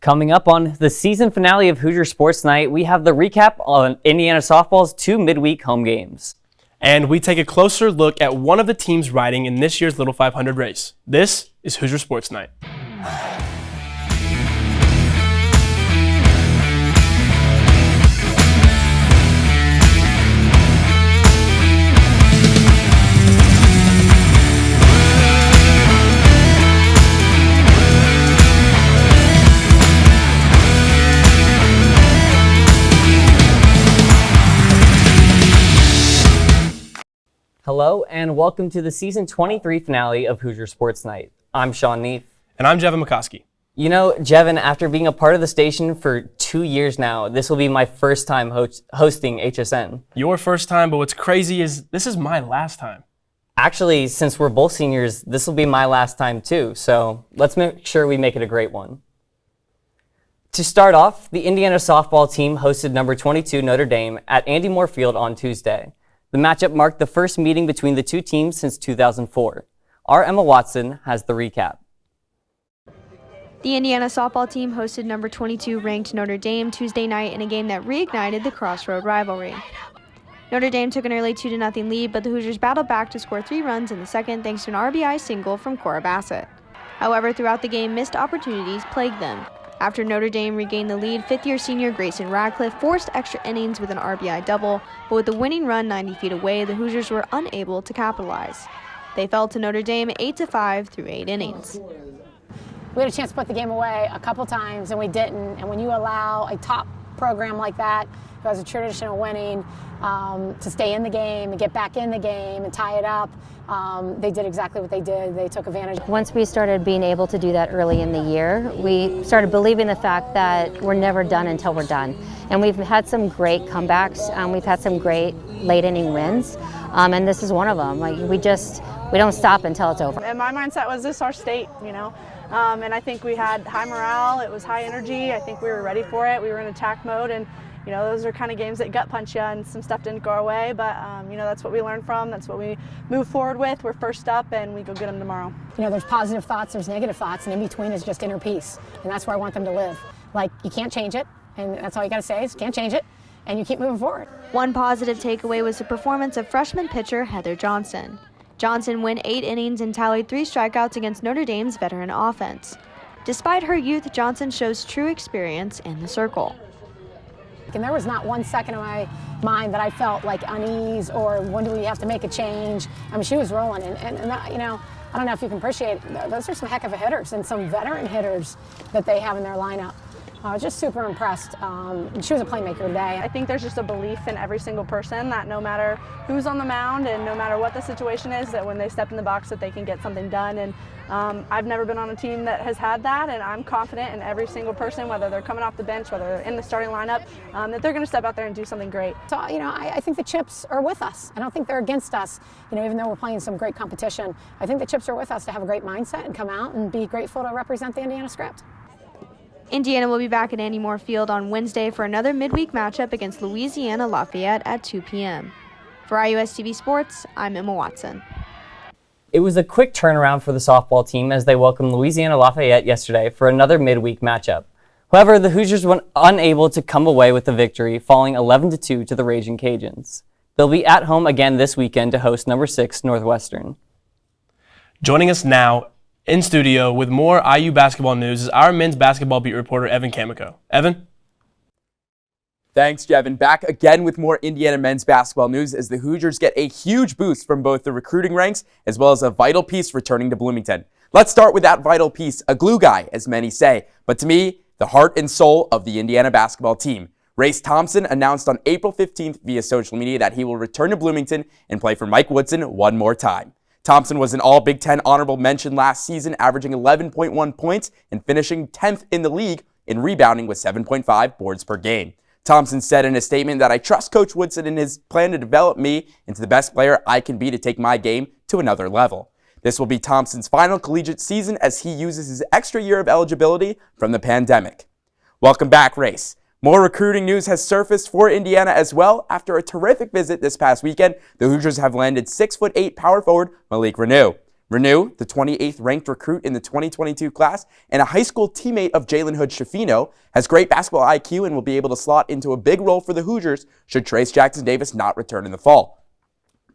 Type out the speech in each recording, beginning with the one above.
Coming up on the season finale of Hoosier Sports Nite, we have the recap on Indiana softball's 2 midweek home games. And we take a closer look at one of the teams riding in this year's Little 500 race. This is Hoosier Sports Nite. Hello and welcome to the season 23 finale of Hoosier Sports Nite. I'm Sean Neath. And I'm Jevin McCoskey. You know, Jevin, after being a part of the station for 2 years now, this will be my first time hosting HSN. Your first time, but what's crazy is this is my last time. Actually, since we're both seniors, this will be my last time too, so let's make sure we make it a great one. To start off, the Indiana softball team hosted number 22 Notre Dame at Andy Moore Field on Tuesday. The matchup marked the first meeting between the two teams since 2004. Our Emma Watson has the recap. The Indiana softball team hosted number 22 ranked Notre Dame Tuesday night in a game that reignited the Crossroad rivalry. Notre Dame took an early 2-0 lead, but the Hoosiers battled back to score 3 runs in the second thanks to an RBI single from Cora Bassett. However, throughout the game, missed opportunities plagued them. After Notre Dame regained the lead, fifth-year senior Grayson Radcliffe forced extra innings with an RBI double, but with the winning run 90 feet away, the Hoosiers were unable to capitalize. They fell to Notre Dame 8-5 through 8 innings. We had a chance to put the game away a couple times, and we didn't. And when you allow a top program like that, who has a tradition of winning, to stay in the game and get back in the game and tie it up, they did exactly what they did. They took advantage. Once we started being able to do that early in the year, we started believing the fact that we're never done until we're done. And we've had some great comebacks. We've had some great late inning wins, and this is one of them. Like we don't stop until it's over. And my mindset was this is our state, you know. And I think we had high morale. It was high energy. I think we were ready for it. We were in attack mode, and you know, those are kind of games that gut punch you, and some stuff didn't go our way, but you know, that's what we learned from. That's what we move forward with. We're first up, and we go get them tomorrow. You know, there's positive thoughts, there's negative thoughts, and in between is just inner peace, and that's where I want them to live. Like, you can't change it, and that's all you got to say is can't change it, and you keep moving forward. One positive takeaway was the performance of freshman pitcher Heather Johnson. Johnson went 8 innings and tallied 3 strikeouts against Notre Dame's veteran offense. Despite her youth, Johnson shows true experience in the circle. And there was not 1 second in my mind that I felt like unease or when do we have to make a change. I mean, she was rolling, and you know, I don't know if you can appreciate it. Those are some heck of a hitters and some veteran hitters that they have in their lineup. I was just super impressed. She was a playmaker today. I think there's just a belief in every single person that no matter who's on the mound and no matter what the situation is, that when they step in the box that they can get something done. And I've never been on a team that has had that, and I'm confident in every single person, whether they're coming off the bench, whether they're in the starting lineup, that they're going to step out there and do something great. So, you know, I think the chips are with us. I don't think they're against us, you know, even though we're playing some great competition. I think the chips are with us to have a great mindset and come out and be grateful to represent the Indiana script. Indiana will be back at Andy Moore Field on Wednesday for another midweek matchup against Louisiana Lafayette at 2 p.m. For IUS TV Sports, I'm Emma Watson. It was a quick turnaround for the softball team as they welcomed Louisiana Lafayette yesterday for another midweek matchup. However, the Hoosiers were unable to come away with the victory, falling 11-2 to the Raging Cajuns. They'll be at home again this weekend to host number 6 Northwestern. Joining us now in studio with more IU basketball news is our men's basketball beat reporter, Evan Kamiko. Evan? Thanks, Jevin. Back again with more Indiana men's basketball news as the Hoosiers get a huge boost from both the recruiting ranks as well as a vital piece returning to Bloomington. Let's start with that vital piece, a glue guy, as many say, but to me, the heart and soul of the Indiana basketball team. Race Thompson announced on April 15th via social media that he will return to Bloomington and play for Mike Woodson one more time. Thompson was an All Big Ten honorable mention last season, averaging 11.1 points and finishing 10th in the league in rebounding with 7.5 boards per game. Thompson said in a statement that I trust Coach Woodson in his plan to develop me into the best player I can be to take my game to another level. This will be Thompson's final collegiate season as he uses his extra year of eligibility from the pandemic. Welcome back, Race. More recruiting news has surfaced for Indiana as well. After a terrific visit this past weekend, the Hoosiers have landed 6'8" power forward Malik Reneau. Renew, the 28th ranked recruit in the 2022 class and a high school teammate of Jalen Hood-Schifino, has great basketball IQ and will be able to slot into a big role for the Hoosiers should Trace Jackson Davis not return in the fall.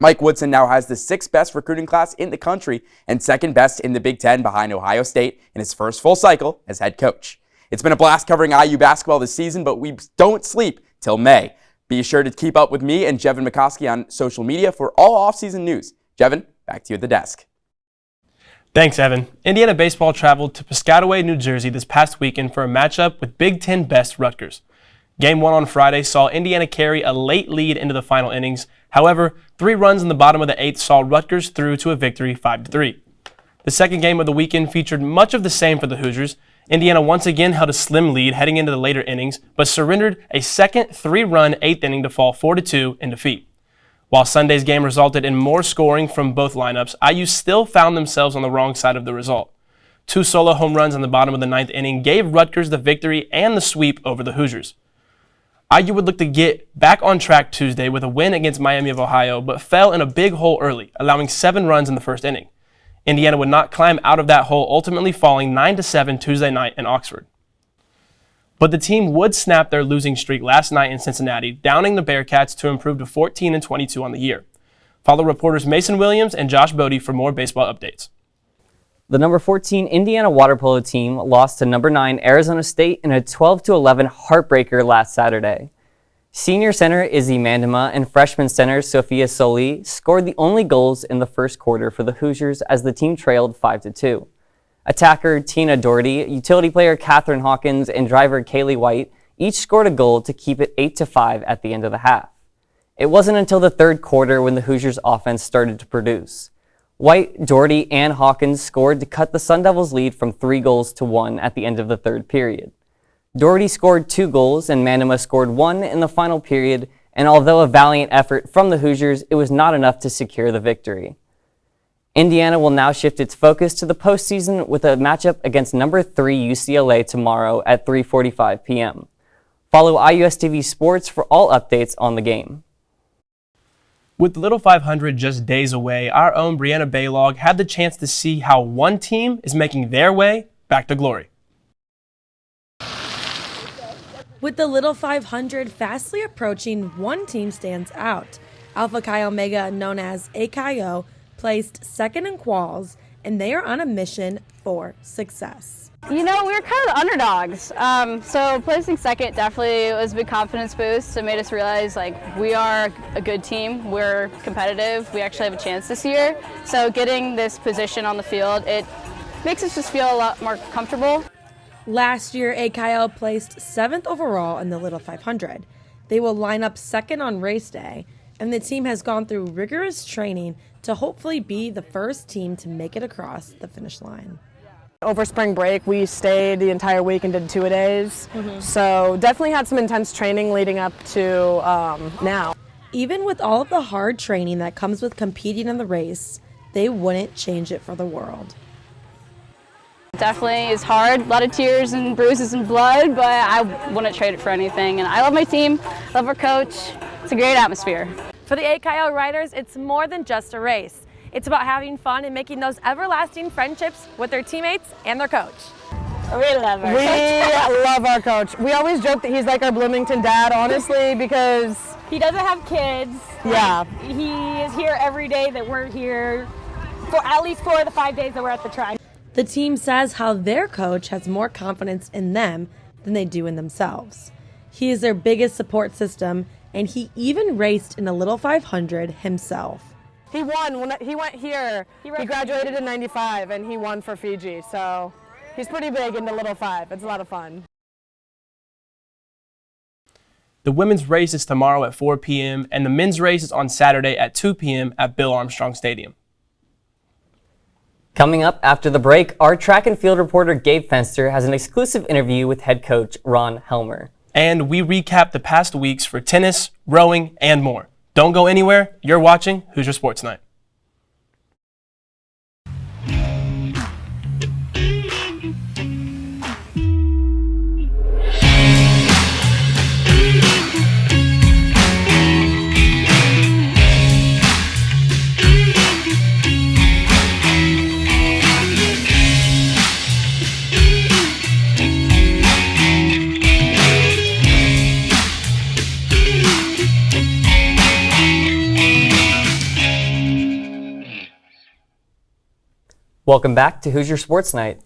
Mike Woodson now has the 6th best recruiting class in the country and 2nd best in the Big Ten behind Ohio State in his first full cycle as head coach. It's been a blast covering IU basketball this season, but we don't sleep till May. Be sure to keep up with me and Jevin McCoskey on social media for all offseason news. Jevin, back to you at the desk. Thanks, Evan. Indiana baseball traveled to Piscataway, New Jersey this past weekend for a matchup with Big Ten best Rutgers. Game 1 on Friday saw Indiana carry a late lead into the final innings. However, 3 runs in the bottom of the 8th saw Rutgers through to a victory 5-3. The second game of the weekend featured much of the same for the Hoosiers. Indiana once again held a slim lead heading into the later innings, but surrendered a second 3-run 8th inning to fall 4-2 in defeat. While Sunday's game resulted in more scoring from both lineups, IU still found themselves on the wrong side of the result. 2 solo home runs in the bottom of the 9th inning gave Rutgers the victory and the sweep over the Hoosiers. IU would look to get back on track Tuesday with a win against Miami of Ohio, but fell in a big hole early, allowing 7 runs in the first inning. Indiana would not climb out of that hole, ultimately falling 9-7 Tuesday night in Oxford. But the team would snap their losing streak last night in Cincinnati, downing the Bearcats to improve to 14-22 on the year. Follow reporters Mason Williams and Josh Bodie for more baseball updates. The number 14 Indiana water polo team lost to number 9 Arizona State in a 12-11 heartbreaker last Saturday. Senior center Izzy Mandema and freshman center Sophia Soli scored the only goals in the first quarter for the Hoosiers as the team trailed 5-2. Attacker Tina Doherty, utility player Catherine Hawkins, and driver Kaylee White each scored a goal to keep it 8-5 at the end of the half. It wasn't until the third quarter when the Hoosiers' offense started to produce. White, Doherty, and Hawkins scored to cut the Sun Devils' lead from 3-1 at the end of the third period. Doherty scored 2 goals and Mandema scored 1 in the final period, and although a valiant effort from the Hoosiers, it was not enough to secure the victory. Indiana will now shift its focus to the postseason with a matchup against number 3 UCLA tomorrow at 3:45 p.m. Follow IUSTV Sports for all updates on the game. With the Little 500 just days away, our own Brianna Baylog had the chance to see how one team is making their way back to glory. With the Little 500 fastly approaching, one team stands out. Alpha Chi Omega, known as AKO, placed second in quals, and they are on a mission for success. You know, we were kind of the underdogs, so placing second definitely was a big confidence boost. It made us realize, like, we are a good team, we're competitive, we actually have a chance this year. So getting this position on the field, it makes us just feel a lot more comfortable. Last year, AKO placed 7th overall in the Little 500. They will line up second on race day, and the team has gone through rigorous training to hopefully be the first team to make it across the finish line. Over spring break, we stayed the entire week and did 2-a-days. So definitely had some intense training leading up to now. Even with all of the hard training that comes with competing in the race, they wouldn't change it for the world. Definitely is hard, a lot of tears and bruises and blood, but I wouldn't trade it for anything. And I love my team, love our coach. It's a great atmosphere. For the AKO riders, it's more than just a race. It's about having fun and making those everlasting friendships with their teammates and their coach. We love our coach. We love our coach. We always joke that he's like our Bloomington dad, honestly, because he doesn't have kids. Yeah. He is here every day that we're here, for at least 4 of the 5 days that we're at the Tri. The team says how their coach has more confidence in them than they do in themselves. He is their biggest support system, and he even raced in a Little 500 himself. He won when he went here. He graduated in '95 and he won for Fiji. So he's pretty big in the Little 5. It's a lot of fun. The women's race is tomorrow at 4 p.m. and the men's race is on Saturday at 2 p.m. at Bill Armstrong Stadium. Coming up after the break, our track and field reporter Gabe Fenster has an exclusive interview with head coach Ron Helmer. And we recap the past weeks for tennis, rowing, and more. Don't go anywhere. You're watching Hoosier Sports Nite. Welcome back to Hoosier Sports Night.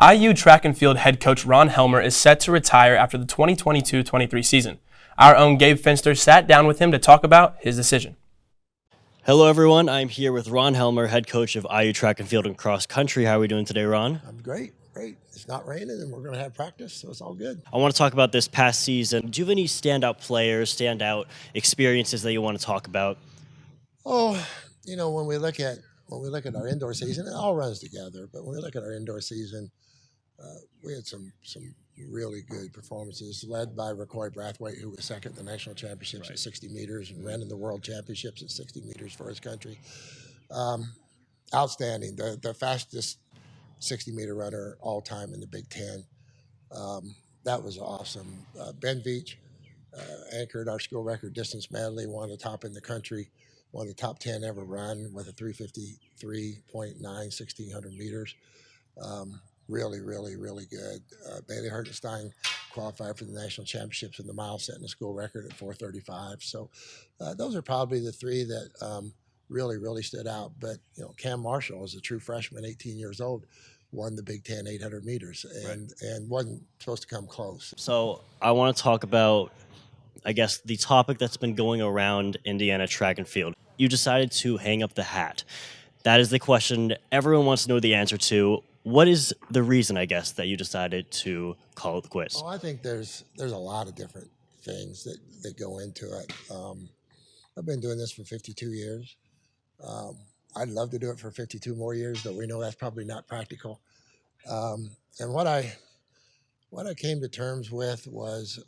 IU track and field head coach Ron Helmer is set to retire after the 2022-23 season. Our own Gabe Finster sat down with him to talk about his decision. Hello, everyone. I'm here with Ron Helmer, head coach of IU track and field and cross country. How are we doing today, Ron? I'm great. It's not raining, and we're going to have practice, so it's all good. I want to talk about this past season. Do you have any standout players, standout experiences that you want to talk about? Oh, when we look at our indoor season, it all runs together. But when we look at our indoor season, we had some really good performances, led by Recoy Brathwaite, who was second in the national championships at 60 meters and ran in the world championships at 60 meters for his country. Outstanding, the fastest 60-meter runner all time in the Big Ten. That was awesome. Ben Veach anchored our school record distance medley, one of the top in the country, one of the top 10 ever run with a 3:53.9, 1,600 meters. Really, really, really good. Bailey Hertenstein qualified for the national championships in the mile, setting the school record at 4:35. So those are probably the three that really, really stood out. But Cam Marshall is a true freshman, 18 years old, won the Big Ten 800 meters and wasn't supposed to come close. So I want to talk about, I guess, the topic that's been going around Indiana track and field. You decided to hang up the hat. That is the question everyone wants to know the answer to. What is the reason, I guess, that you decided to call it quits? Oh, I think there's a lot of different things that go into it. I've been doing this for 52 years. I'd love to do it for 52 more years, but we know that's probably not practical. And what I came to terms with was,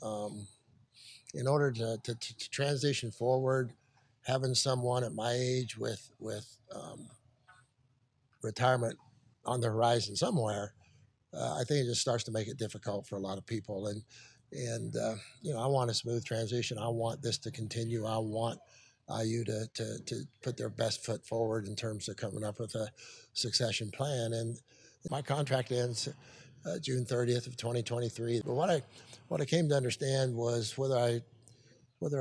in order to transition forward, having someone at my age with retirement on the horizon somewhere, I think it just starts to make it difficult for a lot of people. And I want a smooth transition. I want this to continue. I want IU to put their best foot forward in terms of coming up with a succession plan. And my contract ends June 30th of 2023. But what I came to understand was whether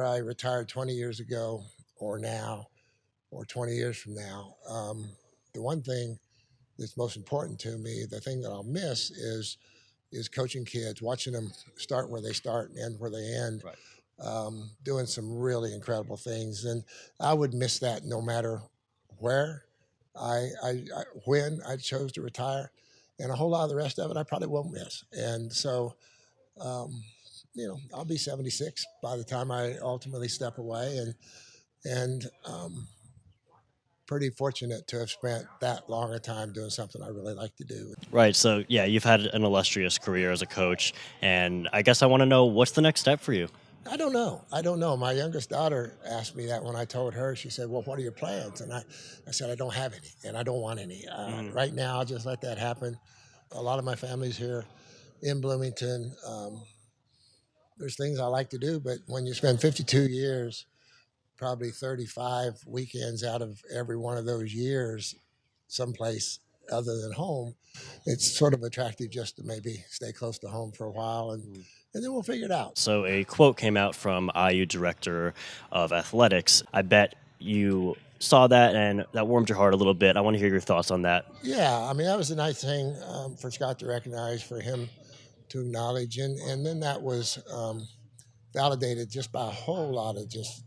I retired 20 years ago or now, or 20 years from now, the one thing that's most important to me, the thing that I'll miss is coaching kids, watching them start where they start and end where they end, doing some really incredible things. And I would miss that no matter where when I chose to retire, and a whole lot of the rest of it I probably won't miss. And so, I'll be 76 by the time I ultimately step away, and pretty fortunate to have spent that long a time doing something I really like to do. Right. So, yeah, you've had an illustrious career as a coach, and I guess I want to know, what's the next step for you? I don't know. My youngest daughter asked me that when I told her. She said, well, what are your plans? And I said, I don't have any, and I don't want any. Right now, I'll just let that happen. A lot of my family's here in Bloomington. There's things I like to do, but when you spend 52 years, probably 35 weekends out of every one of those years someplace other than home, it's sort of attractive just to maybe stay close to home for a while, and then we'll figure it out. So a quote came out from IU Director of Athletics. I bet you saw that, and that warmed your heart a little bit. I want to hear your thoughts on that. Yeah, I mean, that was a nice thing for Scott to recognize, for him to acknowledge, and then that was validated just by a whole lot of just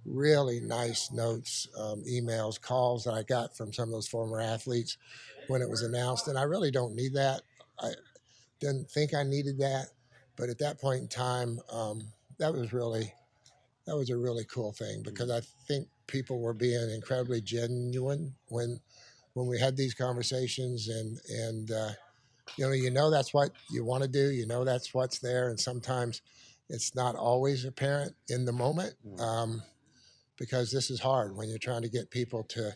really nice notes, emails, calls that I got from some of those former athletes when it was announced. And I really don't need that. I didn't think I needed that, but at that point in time, that was a really cool thing, because I think people were being incredibly genuine when we had these conversations, and that's what you want to do. That's what's there, and sometimes it's not always apparent in the moment. Because this is hard when you're trying to get people to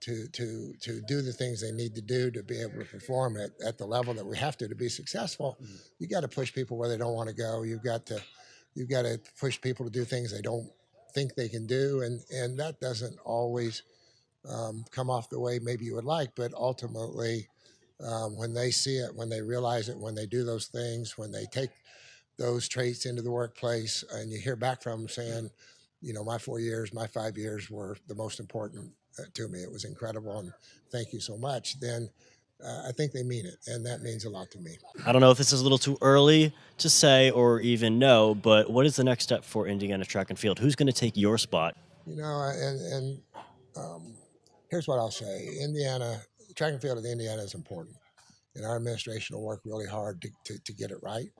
do the things they need to do to be able to perform at the level that we have to be successful. You got to push people where they don't want to go. You've got to push people to do things they don't think they can do, and that doesn't always come off the way maybe you would like. But ultimately, when they see it, when they realize it, when they do those things, when they take those traits into the workplace, and you hear back from them saying, my 4 years, my 5 years were the most important to me. It was incredible, and thank you so much. Then I think they mean it, and that means a lot to me. I don't know if this is a little too early to say or even know, but what is the next step for Indiana track and field? Who's going to take your spot? You know, here's what I'll say. Track and field at Indiana is important, and our administration will work really hard to get it right,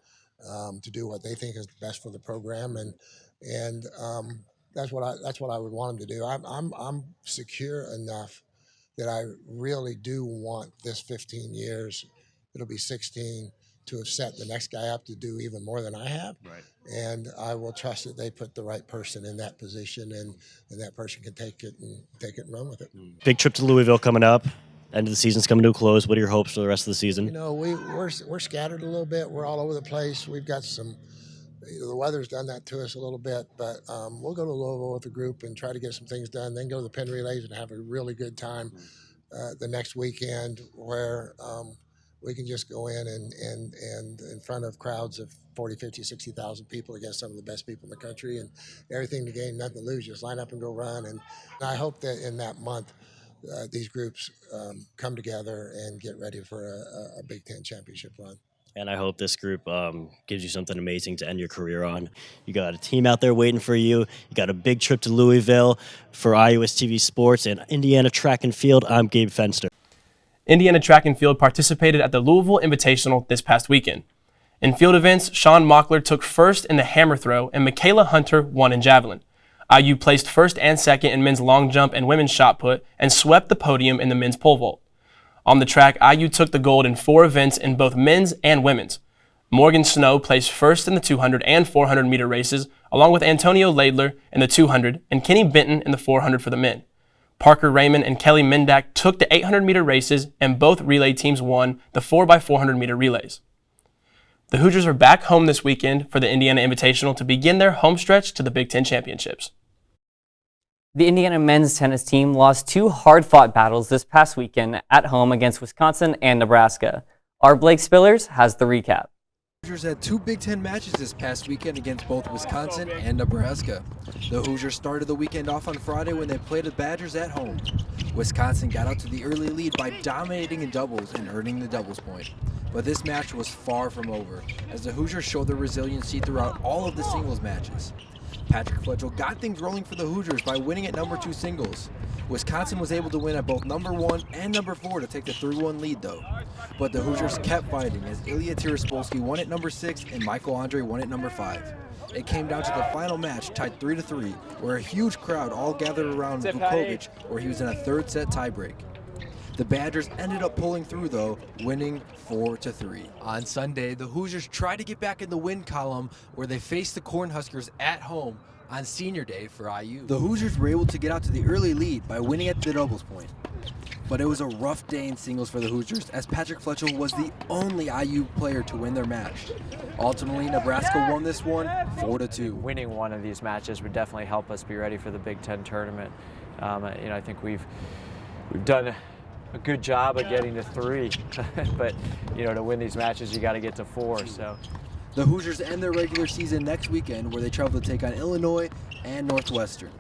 to do what they think is best for the program, and that's what I would want them to do. I'm secure enough that I really do want this 15 years, it'll be 16, to have set the next guy up to do even more than I have. Right. And I will trust that they put the right person in that position, and that person can take it and run with it. Big trip to Louisville coming up. End of the season's coming to a close. What are your hopes for the rest of the season? You know, we're scattered a little bit. We're all over the place. We've got some. The weather's done that to us a little bit, but we'll go to Louisville with the group and try to get some things done. Then go to the Penn Relays and have a really good time the next weekend, where we can just go in and in front of crowds of 40, 50, 60,000 people against some of the best people in the country, and everything to gain, nothing to lose. Just line up and go run. And I hope that in that month, these groups come together and get ready for a Big Ten championship run. And I hope this group gives you something amazing to end your career on. You got a team out there waiting for you. You got a big trip to Louisville. For iUS TV Sports and Indiana Track and Field, I'm Gabe Fenster. Indiana Track and Field participated at the Louisville Invitational this past weekend. In field events, Sean Mockler took first in the hammer throw, and Michaela Hunter won in javelin. IU placed first and second in men's long jump and women's shot put, and swept the podium in the men's pole vault. On the track, IU took the gold in 4 events in both men's and women's. Morgan Snow placed first in the 200 and 400 meter races, along with Antonio Laidler in the 200 and Kenny Benton in the 400 for the men. Parker Raymond and Kelly Mendak took the 800 meter races, and both relay teams won the 4x400 meter relays. The Hoosiers are back home this weekend for the Indiana Invitational to begin their home stretch to the Big Ten Championships. The Indiana men's tennis team lost 2 hard-fought battles this past weekend at home against Wisconsin and Nebraska. Our Blake Spillers has the recap. The Hoosiers had 2 Big Ten matches this past weekend against both Wisconsin and Nebraska. The Hoosiers started the weekend off on Friday when they played the Badgers at home. Wisconsin got out to the early lead by dominating in doubles and earning the doubles point. But this match was far from over, as the Hoosiers showed their resiliency throughout all of the singles matches. Patrick Fletcher got things rolling for the Hoosiers by winning at number 2 singles. Wisconsin was able to win at both number 1 and number 4 to take the 3-1 lead though. But the Hoosiers kept fighting as Ilya Tiraspolsky won at number 6 and Michael Andre won at number 5. It came down to the final match tied 3-3, where a huge crowd all gathered around Vukovic, where he was in a 3rd set tiebreak. The Badgers ended up pulling through though, winning 4-3. On Sunday, the Hoosiers tried to get back in the win column where they faced the Cornhuskers at home on senior day for IU. The Hoosiers were able to get out to the early lead by winning at the doubles point. But it was a rough day in singles for the Hoosiers, as Patrick Fletcher was the only IU player to win their match. Ultimately, Nebraska won this one 4-2. Winning one of these matches would definitely help us be ready for the Big Ten tournament. I think we've done a good job of getting to 3, but to win these matches you got to get to 4. So the Hoosiers end their regular season next weekend, where they travel to take on Illinois and Northwestern.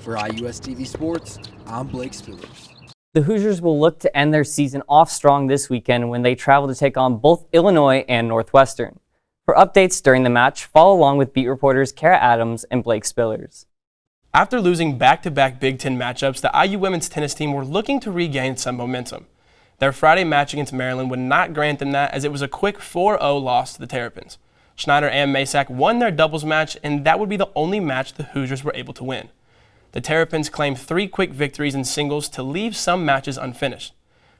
For iUS TV Sports, I'm Blake Spillers. The Hoosiers will look to end their season off strong this weekend when they travel to take on both Illinois and Northwestern. For updates during the match, follow along with beat reporters Kara Adams and Blake Spillers. After losing back-to-back Big Ten matchups, the IU women's tennis team were looking to regain some momentum. Their Friday match against Maryland would not grant them that, as it was a quick 4-0 loss to the Terrapins. Schneider and Masak won their doubles match, and that would be the only match the Hoosiers were able to win. The Terrapins claimed 3 quick victories in singles to leave some matches unfinished.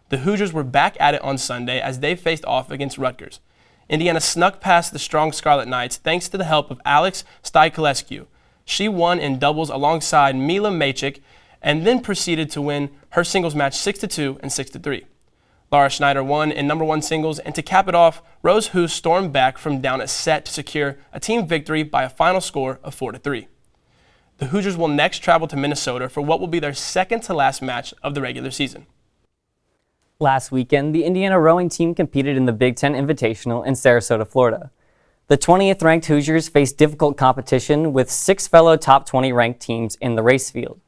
The Hoosiers were back at it on Sunday as they faced off against RUTGERS. Indiana snuck past the strong Scarlet Knights thanks to the help of Alex Stajkulescu. She won in doubles alongside Mila Machik and then proceeded to win her singles match 6-2 and 6-3. Laura Schneider won in number 1 singles, and to cap it off, Rose Hoos stormed back from down a set to secure a team victory by a final score of 4-3. The Hoosiers will next travel to Minnesota for what will be their second to last match of the regular season. Last weekend, the Indiana rowing team competed in the Big Ten Invitational in Sarasota, Florida. The 20th ranked Hoosiers faced difficult competition with 6 fellow top 20 ranked teams in the race field.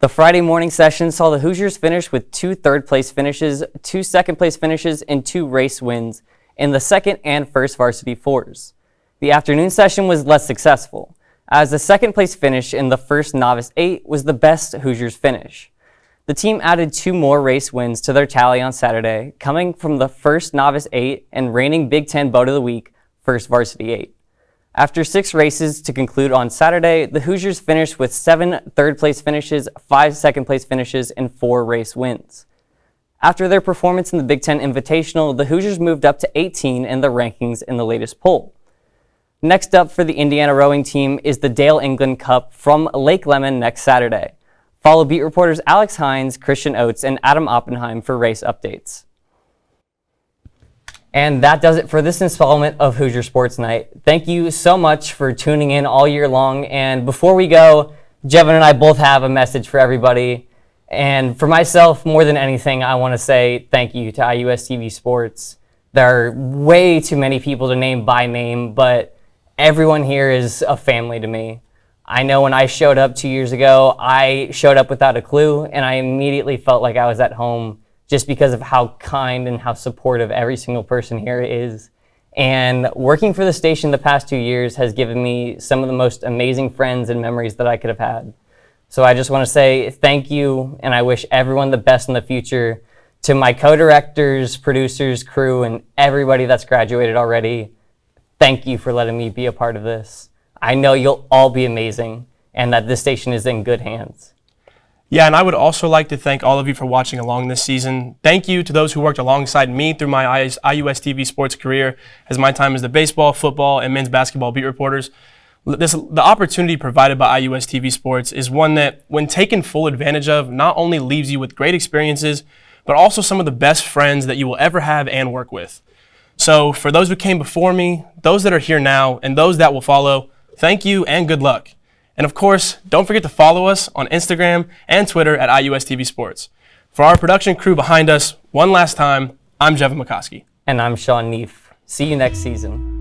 The Friday morning session saw the Hoosiers finish with 2 third-place finishes, 2 second-place finishes, and 2 race wins in the second and first varsity fours. The afternoon session was less successful, as the second-place finish in the first novice 8 was the best Hoosiers finish. The team added 2 more race wins to their tally on Saturday, coming from the first novice 8 and reigning Big Ten Boat of the Week, first varsity 8. After 6 races to conclude on Saturday, the Hoosiers finished with 7 third-place finishes, 5 second-place finishes, and 4 race wins. After their performance in the Big Ten Invitational, the Hoosiers moved up to 18 in the rankings in the latest poll. Next up for the Indiana rowing team is the Dale England Cup from Lake Lemon next Saturday. Follow beat reporters Alex Hines, Christian Oates, and Adam Oppenheim for race updates. And that does it for this installment of Hoosier Sports Night. Thank you so much for tuning in all year long. And before we go, Jevin and I both have a message for everybody. And for myself, more than anything, I want to say thank you to IUS TV Sports. There are way too many people to name by name, but everyone here is a family to me. I know when I showed up 2 years ago, I showed up without a clue, and I immediately felt like I was at home, just because of how kind and how supportive every single person here is. And working for the station the past 2 years has given me some of the most amazing friends and memories that I could have had. So I just want to say thank you, and I wish everyone the best in the future. To my co-directors, producers, crew, and everybody that's graduated already, thank you for letting me be a part of this. I know you'll all be amazing, and that this station is in good hands. Yeah, and I would also like to thank all of you for watching along this season. Thank you to those who worked alongside me through my IUS TV sports career as my time as the baseball, football, and men's basketball beat reporters. The opportunity provided by IUS TV Sports is one that, when taken full advantage of, not only leaves you with great experiences, but also some of the best friends that you will ever have and work with. So for those who came before me, those that are here now, and those that will follow, thank you and good luck. And of course, don't forget to follow us on Instagram and Twitter at IUS TV Sports. For our production crew behind us, one last time, I'm Jevin McCoskey. And I'm Sean Neef. See you next season.